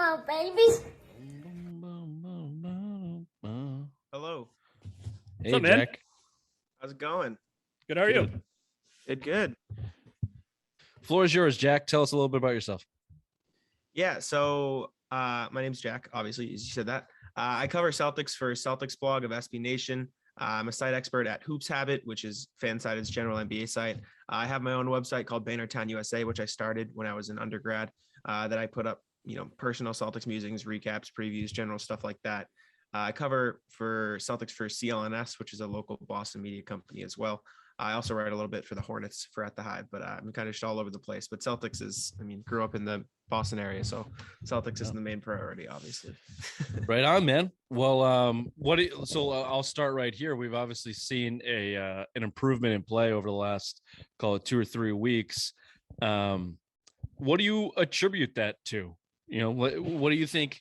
Hello, babies. Hello. Hey, What's up, man? Jack. How's it going? Good. How are you? Good. Floor is yours, Jack. Tell us a little bit about yourself. Yeah, so my name's Jack, obviously, as you said that. I cover Celtics for Celtics blog of SB Nation. I'm a site expert at Hoops Habit, which is FanSided's general NBA site. I have my own website called Bannertown USA, which I started when I was an undergrad, that I put up, personal Celtics musings, recaps, previews, general stuff like that. I cover for Celtics for CLNS, which is a local Boston media company as well. I also write a little bit for the Hornets for At the Hive, but I'm kind of just all over the place. But Celtics is, grew up in the Boston area, so Celtics is the main priority, obviously. Right on, man. Well, I'll start right here. We've obviously seen an improvement in play over the last, call it 2 or 3 weeks. What do you attribute that to? What do you think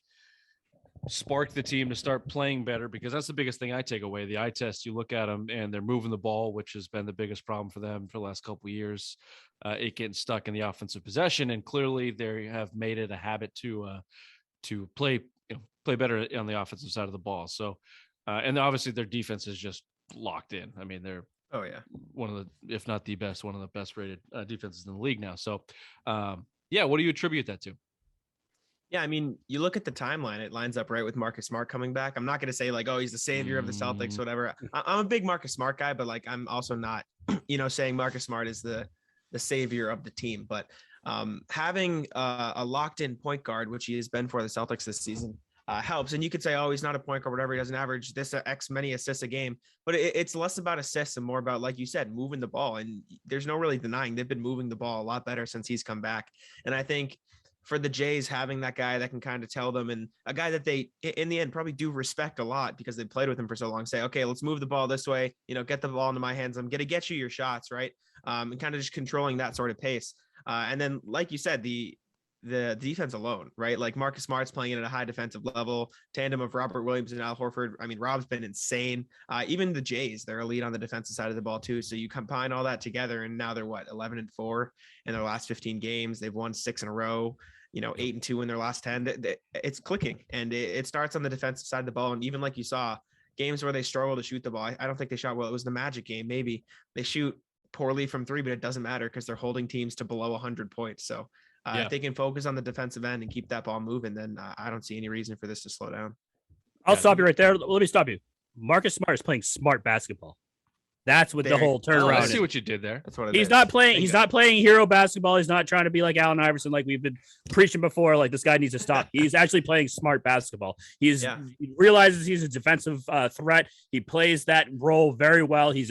sparked the team to start playing better? Because that's the biggest thing I take away. The eye test, you look at them and they're moving the ball, which has been the biggest problem for them for the last couple of years. It getting stuck in the offensive possession, and clearly they have made it a habit to play better on the offensive side of the ball. So, and obviously their defense is just locked in. I mean, they're one of the, if not the best, one of the best rated defenses in the league now. So, what do you attribute that to? Yeah, you look at the timeline, it lines up right with Marcus Smart coming back. I'm not going to say like, oh, he's the savior of the Celtics, whatever. I'm a big Marcus Smart guy, but like, I'm also not, saying Marcus Smart is the savior of the team. But having a locked in point guard, which he has been for the Celtics this season, helps. And you could say, oh, he's not a point guard, whatever. He doesn't average this X many assists a game, but it's less about assists and more about, like you said, moving the ball. And there's no really denying they've been moving the ball a lot better since he's come back. And I think for the Jays, having that guy that can kind of tell them, and a guy that they, in the end, probably do respect a lot because they played with him for so long, say, okay, let's move the ball this way, get the ball into my hands. I'm going to get you your shots, right? And kind of just controlling that sort of pace. And then, like you said, the defense alone, right? Like Marcus Smart's playing it at a high defensive level, tandem of Robert Williams and Al Horford. Rob's been insane. Even the Jays, they're elite on the defensive side of the ball too. So you combine all that together, and now they're 11-4 in their last 15 games. They've won 6 in a row. 8-2 in their last 10. It's clicking, and it starts on the defensive side of the ball. And even like you saw, games where they struggle to shoot the ball, I don't think they shot well. It was the Magic game. Maybe they shoot poorly from 3, but it doesn't matter because they're holding teams to below 100 points. So if they can focus on the defensive end and keep that ball moving, then I don't see any reason for this to slow down. I'll stop you right there. Let me stop you. Marcus Smart is playing smart basketball. That's what the whole turnaround I is. see what you did there. That's what he's not playing. He's not playing hero basketball. He's not trying to be like Allen Iverson, like we've been preaching before. Like, this guy needs to stop. He's actually playing smart basketball. He realizes he's a defensive threat. He plays that role very well. He's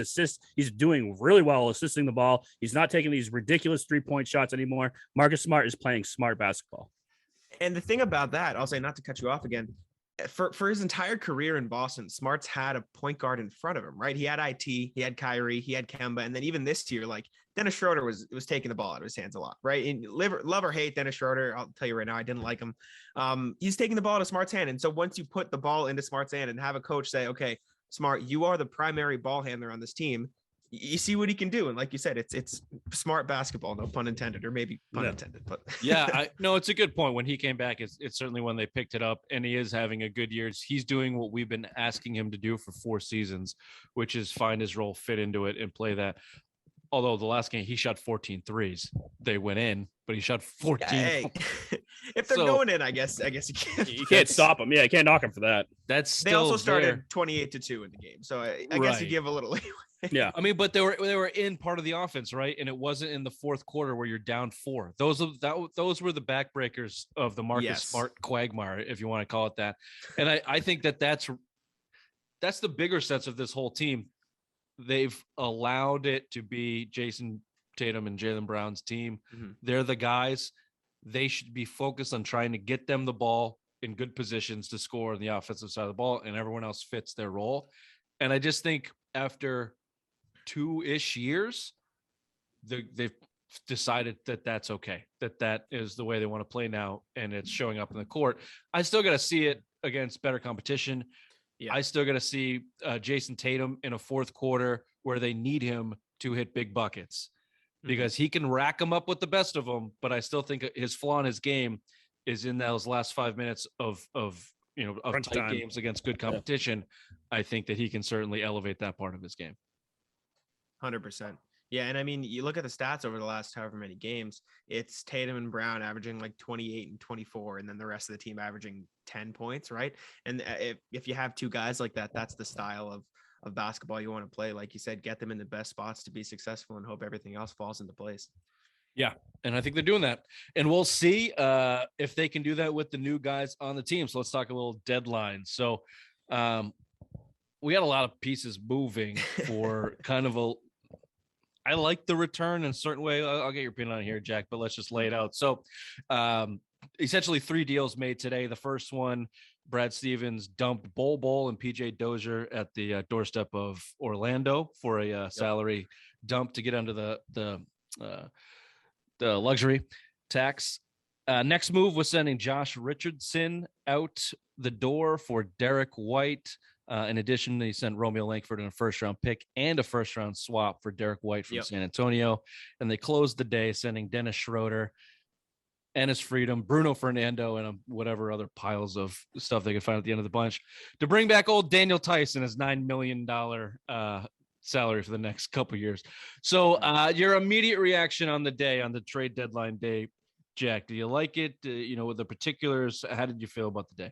doing really well assisting the ball. He's not taking these ridiculous 3-point shots anymore. Marcus Smart is playing smart basketball. And the thing about that, I'll say, not to cut you off again, for his entire career in Boston, Smart's had a point guard in front of him, right? He had IT, he had Kyrie, he had Kemba, and then even this year, like, Dennis Schroeder was taking the ball out of his hands a lot, right? And love or hate Dennis Schroeder, I'll tell you right now, I didn't like him. He's taking the ball out of Smart's hand, and so once you put the ball into Smart's hand and have a coach say, okay, Smart, you are the primary ball handler on this team, you see what he can do. And like you said, it's smart basketball, no pun intended, or maybe pun intended, but no, it's a good point. When he came back, it's certainly when they picked it up, and he is having a good year. He's doing what we've been asking him to do for 4 seasons, which is find his role, fit into it, and play that. Although the last game he shot 14 threes, they went in, but he shot 14. Hey, if they're going in, I guess you can't stop him. Yeah, you can't knock him for that. They also started 28-2 in the game, so I guess you give a little leeway. Yeah, but they were in part of the offense, right? And it wasn't in the fourth quarter where you're down 4. Those were the backbreakers of the Marcus Smart quagmire, if you want to call it that. And I think that's the bigger sense of this whole team. They've allowed it to be Jason Tatum and Jaylen Brown's team. Mm-hmm. They're the guys. They should be focused on trying to get them the ball in good positions to score on the offensive side of the ball, and everyone else fits their role. And I just think after 2-ish years, they've decided that that's okay, that is the way they want to play now, and it's showing up in the court. I still got to see it against better competition. Yeah. I still got to see Jason Tatum in a fourth quarter where they need him to hit big buckets, because he can rack them up with the best of them. But I still think his flaw in his game is in those last 5 minutes of Crunch tight time. games against good competition, I think that he can certainly elevate that part of his game. 100%. Yeah, and I mean, you look at the stats over the last however many games, it's Tatum and Brown averaging like 28 and 24, and then the rest of the team averaging 10 points, right? And if you have two guys like that, that's the style of basketball you want to play. Like you said, get them in the best spots to be successful and hope everything else falls into place. Yeah, and I think they're doing that. And we'll see if they can do that with the new guys on the team. So let's talk a little deadline. So we got a lot of pieces moving for kind of I like the return in a certain way. I'll get your opinion on it here, Jack, but let's just lay it out. So essentially 3 deals made today. The first one, Brad Stevens dumped Bol and PJ Dozier at the doorstep of Orlando for a salary dump to get under the luxury tax. Next move was sending Josh Richardson out the door for Derrick White. In addition, they sent Romeo Langford in a first-round pick and a first-round swap for Derrick White from San Antonio. And they closed the day sending Dennis Schroeder, Ennis Freedom, Bruno Fernando, and whatever other piles of stuff they could find at the end of the bunch to bring back old Daniel Theis and his $9 million salary for the next couple of years. So your immediate reaction on the day, on the trade deadline day, Jack, do you like it? With the particulars, how did you feel about the day?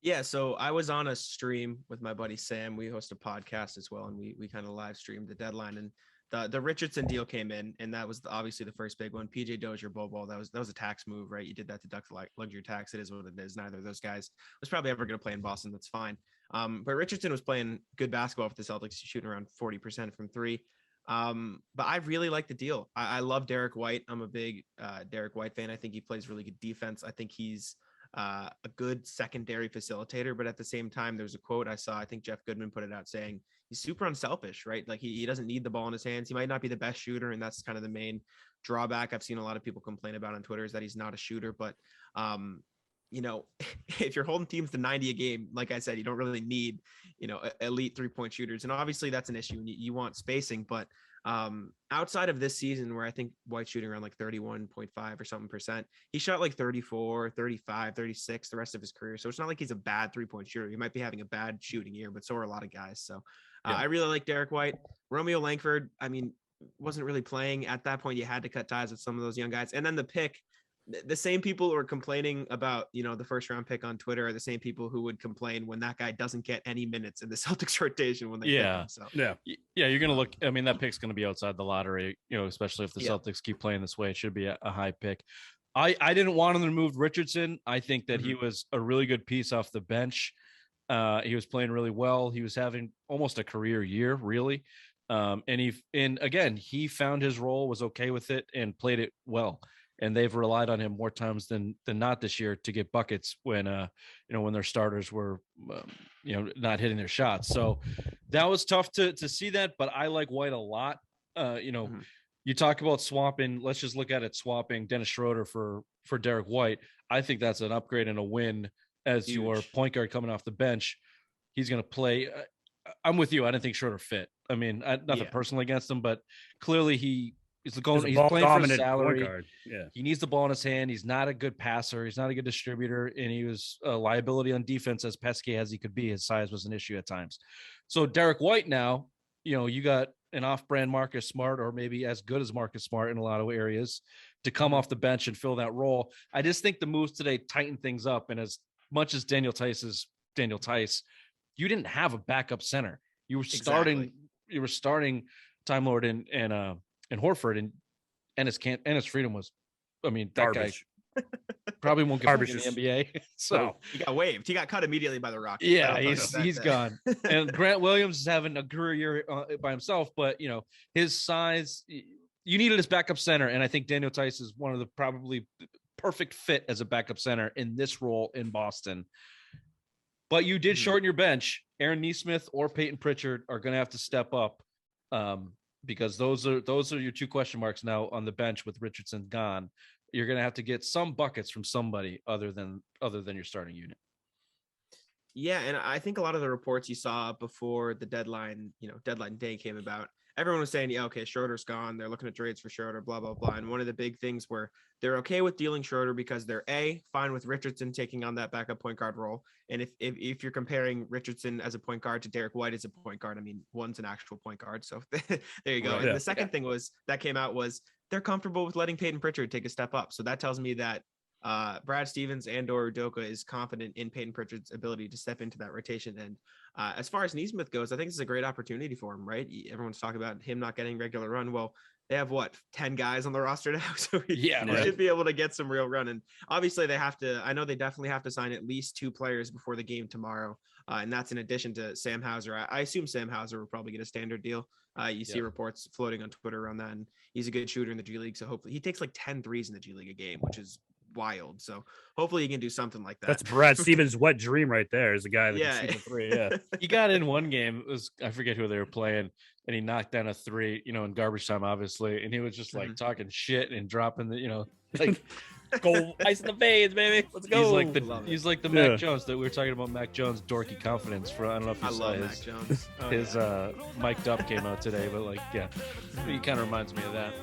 Yeah, so I was on a stream with my buddy Sam. We host a podcast as well, and we kind of live streamed the deadline. And the Richardson deal came in, and that was obviously the first big one. PJ Dozier, Bol, that was a tax move, right? You did that to deduct luxury tax. It is what it is. Neither of those guys was probably ever going to play in Boston. That's fine. But Richardson was playing good basketball for the Celtics, shooting around 40% from 3. But I really like the deal. I love Derrick White. I'm a big Derrick White fan. I think he plays really good defense. I think he's a good secondary facilitator, but at the same time, there's a quote I saw, I think Jeff Goodman put it out, saying he's super unselfish, right? Like he doesn't need the ball in his hands. He might not be the best shooter, and that's kind of the main drawback I've seen a lot of people complain about on Twitter, is that he's not a shooter. But if you're holding teams to 90 a game, like I said, you don't really need elite 3-point shooters, and obviously that's an issue, and you want spacing. But outside of this season, where I think White's shooting around like 31.5 or something percent, he shot like 34, 35, 36 the rest of his career. So it's not like he's a bad 3-point shooter. He might be having a bad shooting year, but so are a lot of guys. So I really like Derrick White. Romeo Langford, I mean, wasn't really playing at that point. You had to cut ties with some of those young guys. And then the pick, the same people who are complaining about, the first round pick on Twitter are the same people who would complain when that guy doesn't get any minutes in the Celtics rotation when they pick him. So you're gonna look. I mean, that pick's gonna be outside the lottery. Especially if the Celtics keep playing this way, it should be a high pick. I didn't want him to move Richardson. I think that he was a really good piece off the bench. He was playing really well. He was having almost a career year, really. And again, he found his role, was okay with it, and played it well. And they've relied on him more times than not this year to get buckets when their starters were, not hitting their shots. So that was tough to see that, but I like White a lot. You talk about swapping. Let's just look at it. Swapping Dennis Schroeder for Derrick White. I think that's an upgrade and a win as huge. Your point guard coming off the bench. He's going to play. I'm with you. I didn't think Schroeder fit. I mean, nothing personal against him, but clearly he's playing for a salary. Yeah. He needs the ball in his hand. He's not a good passer. He's not a good distributor. And he was a liability on defense, as pesky as he could be. His size was an issue at times. So Derrick White now, you got an off-brand Marcus Smart, or maybe as good as Marcus Smart in a lot of areas, to come off the bench and fill that role. I just think the moves today tighten things up. And as much as Daniel Theis is Daniel Theis, you didn't have a backup center. You were starting Time Lord and Horford, and Ennis Freedom was, that garbage. Guy probably won't get back in the NBA. So he got waived. He got cut immediately by the Rockets. Yeah, he's gone. And Grant Williams is having a career year by himself, but his size, you needed his backup center, and I think Daniel Theis is one of the probably perfect fit as a backup center in this role in Boston. But you did shorten your bench. Aaron Nesmith or Peyton Pritchard are going to have to step up, because those are your two question marks now on the bench with Richardson gone. You're going to have to get some buckets from somebody other than your starting unit. Yeah, and I think a lot of the reports you saw before the deadline day came about, everyone was saying, yeah, okay, Schroeder's gone. They're looking at trades for Schroeder, blah, blah, blah. And one of the big things were they're okay with dealing Schroeder because they're fine with Richardson taking on that backup point guard role. And if you're comparing Richardson as a point guard to Derrick White as a point guard, I mean, one's an actual point guard. So there you go. Right, and the second thing that came out was they're comfortable with letting Peyton Pritchard take a step up. So that tells me that Brad Stevens and/or Udoka is confident in Peyton Pritchard's ability to step into that rotation. And as far as Nesmith goes, I think it's a great opportunity for him, right? Everyone's talking about him not getting regular run. Well, they have 10 guys on the roster now, so he should be able to get some real run. And obviously they definitely have to sign at least 2 players before the game tomorrow. And that's in addition to Sam Hauser. I assume Sam Hauser will probably get a standard deal. You see reports floating on Twitter around that, and he's a good shooter in the G League. So hopefully he takes like 10 threes in the G League a game, which is wild. So hopefully he can do something like that. That's Brad Stevens' wet dream right there, is a guy that can shoot a 3. Yeah. He got in one game. It was, I forget who they were playing, and he knocked down a 3, in garbage time, obviously. And he was just like talking shit and dropping the, like go ice in the veins, baby. Let's go. He's like the Mac Jones that we were talking about. Mac Jones' dorky confidence. I don't know if you saw Mac Jones. His mic'd up came out today, but he kind of reminds me of that.